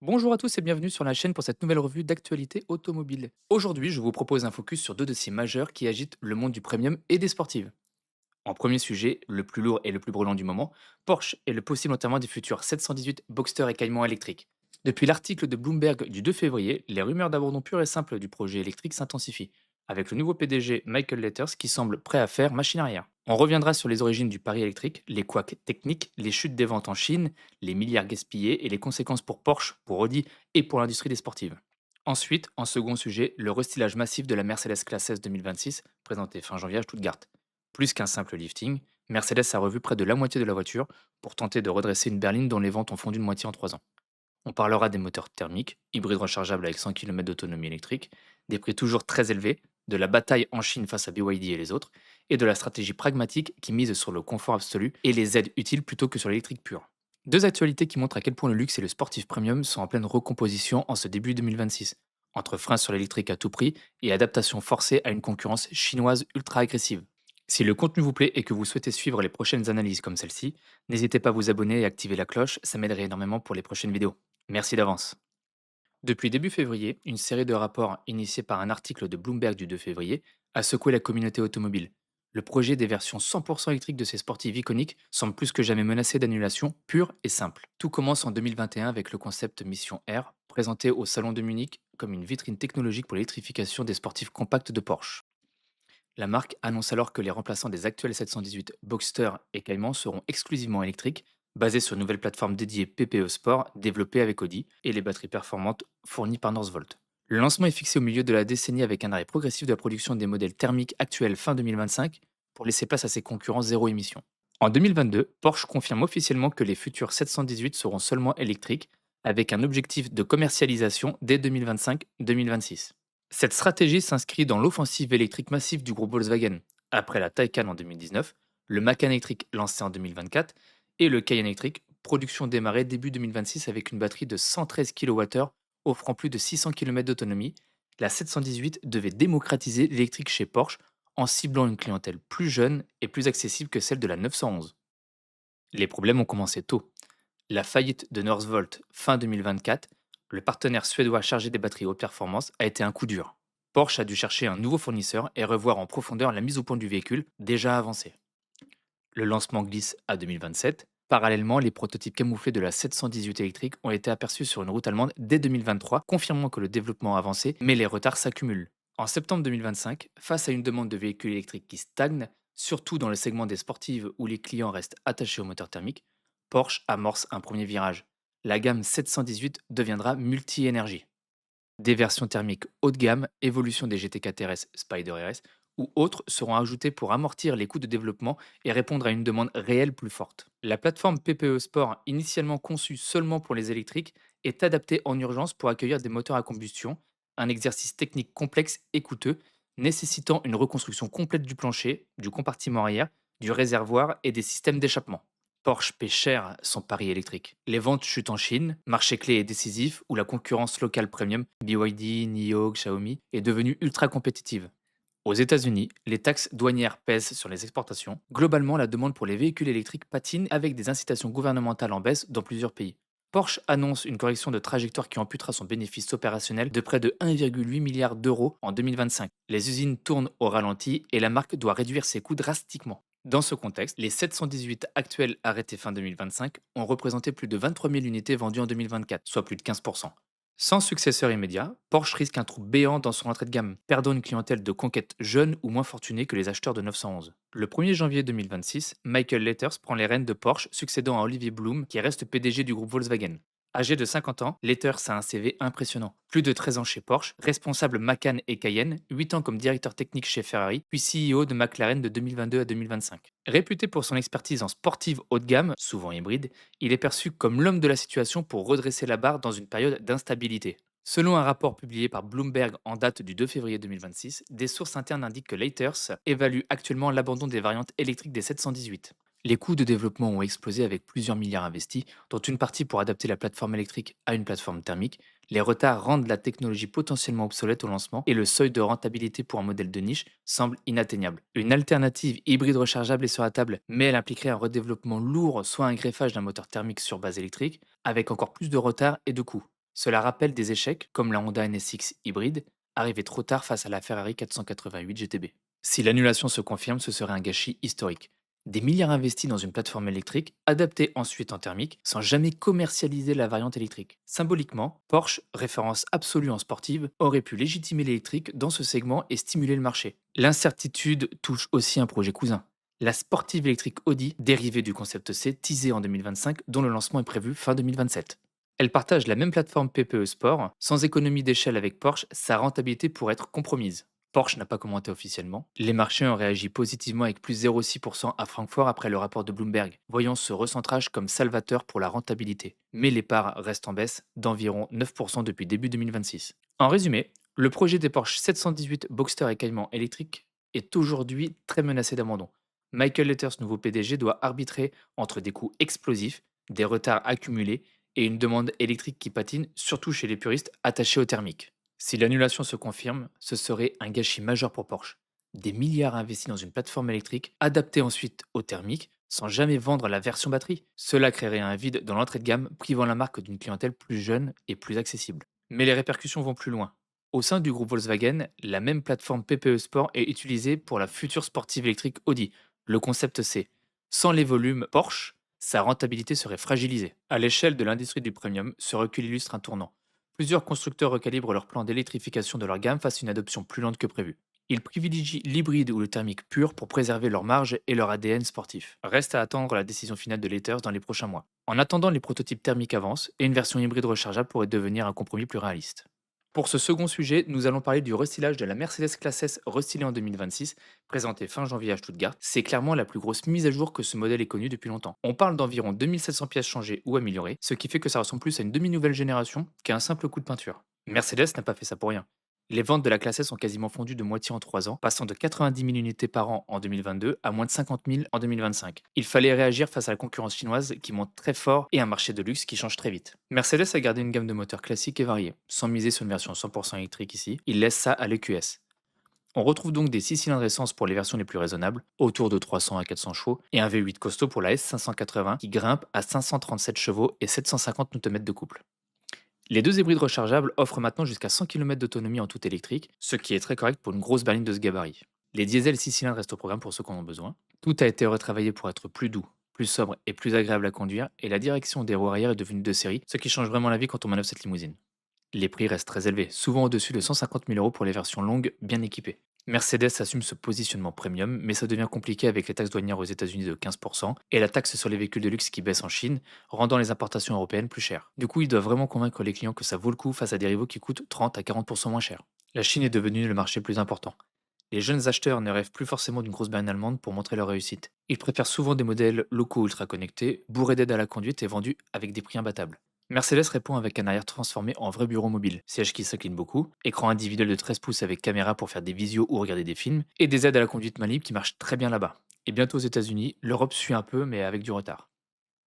Bonjour à tous et bienvenue sur la chaîne pour cette nouvelle revue d'actualité automobile. Aujourd'hui, je vous propose un focus sur deux dossiers majeurs qui agitent le monde du premium et des sportives. En premier sujet, le plus lourd et le plus brûlant du moment, Porsche et le possible enterrement des futurs 718 Boxster et Cayman électriques. Depuis l'article de Bloomberg du 2 février, les rumeurs d'abandon pur et simple du projet électrique s'intensifient, avec le nouveau PDG Michael Letters qui semble prêt à faire machine arrière. On reviendra sur les origines du pari électrique, les couacs techniques, les chutes des ventes en Chine, les milliards gaspillés et les conséquences pour Porsche, pour Audi et pour l'industrie des sportives. Ensuite, en second sujet, le restylage massif de la Mercedes Classe S 2026, présenté fin janvier à Stuttgart. Plus qu'un simple lifting, Mercedes a revu près de la moitié de la voiture pour tenter de redresser une berline dont les ventes ont fondu de moitié en 3 ans. On parlera des moteurs thermiques, hybrides rechargeables avec 100 km d'autonomie électrique, des prix toujours très élevés, de la bataille en Chine face à BYD et les autres, et de la stratégie pragmatique qui mise sur le confort absolu et les aides utiles plutôt que sur l'électrique pure. Deux actualités qui montrent à quel point le luxe et le sportif premium sont en pleine recomposition en ce début 2026, entre frein sur l'électrique à tout prix et adaptation forcée à une concurrence chinoise ultra agressive. Si le contenu vous plaît et que vous souhaitez suivre les prochaines analyses comme celle-ci, n'hésitez pas à vous abonner et activer la cloche, ça m'aiderait énormément pour les prochaines vidéos. Merci d'avance. Depuis début février, une série de rapports initiés par un article de Bloomberg du 2 février a secoué la communauté automobile. Le projet des versions 100% électriques de ces sportives iconiques semble plus que jamais menacé d'annulation pure et simple. Tout commence en 2021 avec le concept Mission R, présenté au Salon de Munich comme une vitrine technologique pour l'électrification des sportifs compacts de Porsche. La marque annonce alors que les remplaçants des actuels 718 Boxster et Cayman seront exclusivement électriques, basés sur une nouvelle plateforme dédiée PPE Sport développée avec Audi et les batteries performantes fournies par Northvolt. Le lancement est fixé au milieu de la décennie avec un arrêt progressif de la production des modèles thermiques actuels fin 2025 pour laisser place à ses concurrents zéro émission. En 2022, Porsche confirme officiellement que les futurs 718 seront seulement électriques, avec un objectif de commercialisation dès 2025-2026. Cette stratégie s'inscrit dans l'offensive électrique massive du groupe Volkswagen, après la Taycan en 2019, le Macan électrique lancé en 2024 et le Cayenne électrique, production démarrée début 2026 avec une batterie de 113 kWh offrant plus de 600 km d'autonomie. La 718 devait démocratiser l'électrique chez Porsche en ciblant une clientèle plus jeune et plus accessible que celle de la 911. Les problèmes ont commencé tôt. La faillite de Northvolt fin 2024, le partenaire suédois chargé des batteries haute performance, a été un coup dur. Porsche a dû chercher un nouveau fournisseur et revoir en profondeur la mise au point du véhicule déjà avancé. Le lancement glisse à 2027. Parallèlement, les prototypes camouflés de la 718 électrique ont été aperçus sur une route allemande dès 2023, confirmant que le développement a avancé, mais les retards s'accumulent. En septembre 2025, face à une demande de véhicules électriques qui stagne, surtout dans le segment des sportives où les clients restent attachés au moteur thermique, Porsche amorce un premier virage. La gamme 718 deviendra multi-énergie. Des versions thermiques haut de gamme, évolution des GT4 RS, Spider RS ou autres seront ajoutées pour amortir les coûts de développement et répondre à une demande réelle plus forte. La plateforme PPE Sport, initialement conçue seulement pour les électriques, est adaptée en urgence pour accueillir des moteurs à combustion, un exercice technique complexe et coûteux, nécessitant une reconstruction complète du plancher, du compartiment arrière, du réservoir et des systèmes d'échappement. Porsche paie cher son pari électrique. Les ventes chutent en Chine, marché clé et décisif où la concurrence locale premium, BYD, NIO, Xiaomi, est devenue ultra compétitive. Aux États-Unis, les taxes douanières pèsent sur les exportations. Globalement, la demande pour les véhicules électriques patine avec des incitations gouvernementales en baisse dans plusieurs pays. Porsche annonce une correction de trajectoire qui amputera son bénéfice opérationnel de près de 1,8 milliard d'euros en 2025. Les usines tournent au ralenti et la marque doit réduire ses coûts drastiquement. Dans ce contexte, les 718 actuels arrêtés fin 2025 ont représenté plus de 23 000 unités vendues en 2024, soit plus de 15%. Sans successeur immédiat, Porsche risque un trou béant dans son entrée de gamme, perdant une clientèle de conquête jeune ou moins fortunée que les acheteurs de 911. Le 1er janvier 2026, Michael Letters prend les rênes de Porsche, succédant à Olivier Blum, qui reste PDG du groupe Volkswagen. Âgé de 50 ans, Letters a un CV impressionnant. Plus de 13 ans chez Porsche, responsable Macan et Cayenne, 8 ans comme directeur technique chez Ferrari, puis CEO de McLaren de 2022 à 2025. Réputé pour son expertise en sportive haut de gamme, souvent hybride, il est perçu comme l'homme de la situation pour redresser la barre dans une période d'instabilité. Selon un rapport publié par Bloomberg en date du 2 février 2026, des sources internes indiquent que Leithers évalue actuellement l'abandon des variantes électriques des 718. Les coûts de développement ont explosé avec plusieurs milliards investis, dont une partie pour adapter la plateforme électrique à une plateforme thermique. Les retards rendent la technologie potentiellement obsolète au lancement et le seuil de rentabilité pour un modèle de niche semble inatteignable. Une alternative hybride rechargeable est sur la table, mais elle impliquerait un redéveloppement lourd, soit un greffage d'un moteur thermique sur base électrique, avec encore plus de retard et de coûts. Cela rappelle des échecs comme la Honda NSX hybride, arrivée trop tard face à la Ferrari 488 GTB. Si l'annulation se confirme, ce serait un gâchis historique. Des milliards investis dans une plateforme électrique, adaptée ensuite en thermique, sans jamais commercialiser la variante électrique. Symboliquement, Porsche, référence absolue en sportive, aurait pu légitimer l'électrique dans ce segment et stimuler le marché. L'incertitude touche aussi un projet cousin. La sportive électrique Audi, dérivée du concept C, teasée en 2025, dont le lancement est prévu fin 2027. Elle partage la même plateforme PPE Sport, sans économie d'échelle avec Porsche, sa rentabilité pourrait être compromise. Porsche n'a pas commenté officiellement. Les marchés ont réagi positivement avec plus 0,6% à Francfort après le rapport de Bloomberg, voyant ce recentrage comme salvateur pour la rentabilité. Mais les parts restent en baisse d'environ 9% depuis début 2026. En résumé, le projet des Porsche 718 Boxster et Cayman électrique est aujourd'hui très menacé d'abandon. Michael Letters, nouveau PDG, doit arbitrer entre des coûts explosifs, des retards accumulés et une demande électrique qui patine, surtout chez les puristes attachés au thermique. Si l'annulation se confirme, ce serait un gâchis majeur pour Porsche. Des milliards investis dans une plateforme électrique, adaptée ensuite au thermique, sans jamais vendre la version batterie. Cela créerait un vide dans l'entrée de gamme, privant la marque d'une clientèle plus jeune et plus accessible. Mais les répercussions vont plus loin. Au sein du groupe Volkswagen, la même plateforme PPE Sport est utilisée pour la future sportive électrique Audi, le concept C. Sans les volumes Porsche, sa rentabilité serait fragilisée. À l'échelle de l'industrie du premium, ce recul illustre un tournant. Plusieurs constructeurs recalibrent leur plan d'électrification de leur gamme face à une adoption plus lente que prévu. Ils privilégient l'hybride ou le thermique pur pour préserver leur marge et leur ADN sportif. Reste à attendre la décision finale de Letters dans les prochains mois. En attendant, les prototypes thermiques avancent et une version hybride rechargeable pourrait devenir un compromis plus réaliste. Pour ce second sujet, nous allons parler du restylage de la Mercedes Classe S restylée en 2026, présentée fin janvier à Stuttgart. C'est clairement la plus grosse mise à jour que ce modèle ait connue depuis longtemps. On parle d'environ 2700 pièces changées ou améliorées, ce qui fait que ça ressemble plus à une demi-nouvelle génération qu'à un simple coup de peinture. Mercedes n'a pas fait ça pour rien. Les ventes de la classe S ont quasiment fondu de moitié en 3 ans, passant de 90 000 unités par an en 2022 à moins de 50 000 en 2025. Il fallait réagir face à la concurrence chinoise qui monte très fort et un marché de luxe qui change très vite. Mercedes a gardé une gamme de moteurs classiques et variés, sans miser sur une version 100% électrique ici, il laisse ça à l'EQS. On retrouve donc des 6 cylindres essence pour les versions les plus raisonnables, autour de 300 à 400 chevaux, et un V8 costaud pour la S580 qui grimpe à 537 chevaux et 750 Nm de couple. Les deux hybrides rechargeables offrent maintenant jusqu'à 100 km d'autonomie en tout électrique, ce qui est très correct pour une grosse berline de ce gabarit. Les diesels 6 cylindres restent au programme pour ceux qui en ont besoin. Tout a été retravaillé pour être plus doux, plus sobre et plus agréable à conduire, et la direction des roues arrière est devenue de série, ce qui change vraiment la vie quand on manœuvre cette limousine. Les prix restent très élevés, souvent au-dessus de 150 000 euros pour les versions longues bien équipées. Mercedes assume ce positionnement premium, mais ça devient compliqué avec les taxes douanières aux États-Unis de 15% et la taxe sur les véhicules de luxe qui baisse en Chine, rendant les importations européennes plus chères. Du coup, ils doivent vraiment convaincre les clients que ça vaut le coup face à des rivaux qui coûtent 30 à 40% moins cher. La Chine est devenue le marché le plus important. Les jeunes acheteurs ne rêvent plus forcément d'une grosse berline allemande pour montrer leur réussite. Ils préfèrent souvent des modèles locaux ultra connectés, bourrés d'aide à la conduite et vendus avec des prix imbattables. Mercedes répond avec un arrière transformé en vrai bureau mobile, siège qui s'incline beaucoup, écran individuel de 13 pouces avec caméra pour faire des visios ou regarder des films, et des aides à la conduite main libre qui marchent très bien là-bas. Et bientôt aux États-Unis, l'Europe suit un peu mais avec du retard.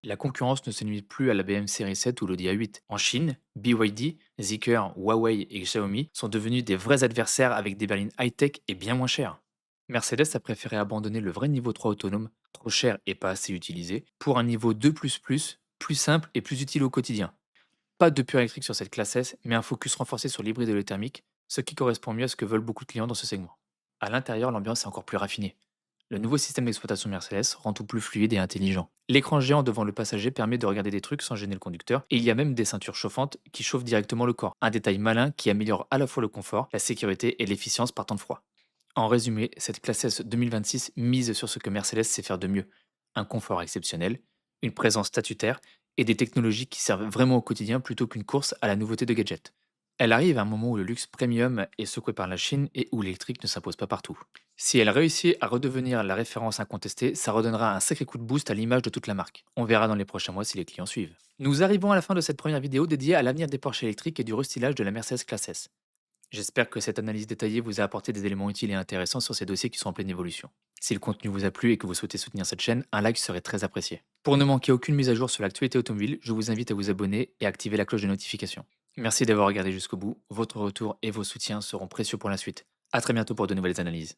La concurrence ne se limite plus à la BM Série 7 ou l'Audi A8. En Chine, BYD, Zeekr, Huawei et Xiaomi sont devenus des vrais adversaires avec des berlines high-tech et bien moins chères. Mercedes a préféré abandonner le vrai niveau 3 autonome, trop cher et pas assez utilisé, pour un niveau 2++, plus simple et plus utile au quotidien. Pas de pur électrique sur cette classe S, mais un focus renforcé sur l'hybride et le thermique, ce qui correspond mieux à ce que veulent beaucoup de clients dans ce segment. À l'intérieur, l'ambiance est encore plus raffinée. Le nouveau système d'exploitation Mercedes rend tout plus fluide et intelligent. L'écran géant devant le passager permet de regarder des trucs sans gêner le conducteur, et il y a même des ceintures chauffantes qui chauffent directement le corps, un détail malin qui améliore à la fois le confort, la sécurité et l'efficience par temps de froid. En résumé, cette classe S 2026 mise sur ce que Mercedes sait faire de mieux. Un confort exceptionnel, une présence statutaire et des technologies qui servent vraiment au quotidien plutôt qu'une course à la nouveauté de gadgets. Elle arrive à un moment où le luxe premium est secoué par la Chine et où l'électrique ne s'impose pas partout. Si elle réussit à redevenir la référence incontestée, ça redonnera un sacré coup de boost à l'image de toute la marque. On verra dans les prochains mois si les clients suivent. Nous arrivons à la fin de cette première vidéo dédiée à l'avenir des Porsche électriques et du restylage de la Mercedes Classe S. J'espère que cette analyse détaillée vous a apporté des éléments utiles et intéressants sur ces dossiers qui sont en pleine évolution. Si le contenu vous a plu et que vous souhaitez soutenir cette chaîne, un like serait très apprécié. Pour ne manquer aucune mise à jour sur l'actualité automobile, je vous invite à vous abonner et à activer la cloche de notification. Merci d'avoir regardé jusqu'au bout, votre retour et vos soutiens seront précieux pour la suite. A très bientôt pour de nouvelles analyses.